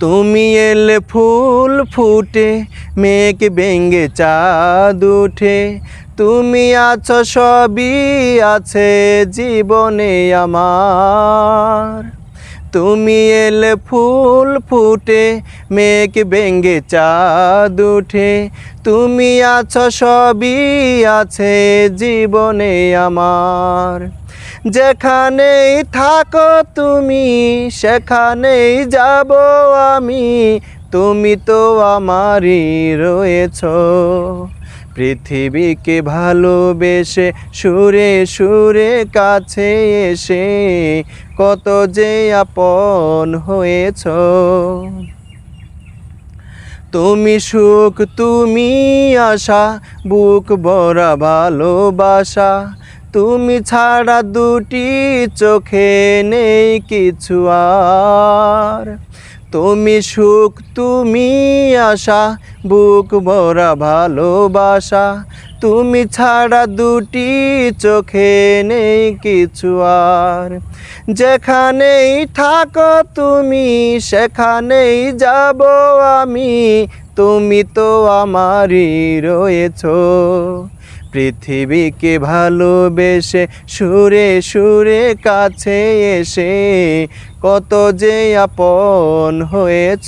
তুমি এলে ফুল ফুটে, মেঘ ভেঙে চাঁদ উঠে, তুমি আছো সবই আছে জীবনে আমার। তুমি এলে ফুল ফুটে, মেঘ ভেঙে চাঁদ উঠে, তুমি আছো সবই আছে জীবনে আমার। যেখানেই থাকো তুমি সেখানেই যাব আমি, তুমি তো আমারই রয়েছ। পৃথিবীকে ভালোবেসে সুরে সুরে কাছে এসে কত যে আপন হয়েছ। তুমি সুখ তুমি আশা, বুক ভরা ভালোবাসা, তুমি ছাড়া দুটি চোখে নেই কিছু আর। তুমি সুখ তুমি আশা, বুক ভরা ভালোবাসা, তুমি ছাড়া দুটি চোখে নেই কিছু আর। যেখানেই থাকো তুমি সেখানেই যাব আমি, তুমি তো আমারই রয়েছ। পৃথিবীকে ভালোবেসে সুরে সুরে কাছে এসে কত যে আপন হয়েছ।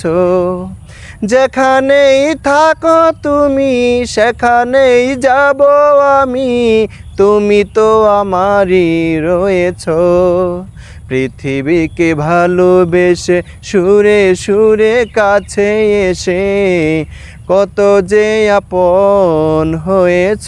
যেখানেই থাকো তুমি সেখানেই যাব আমি, তুমি তো আমারই রয়েছ। পৃথিবীকে ভালোবেসে সুরে সুরে কাছে এসে কত যে আপন হয়েছ।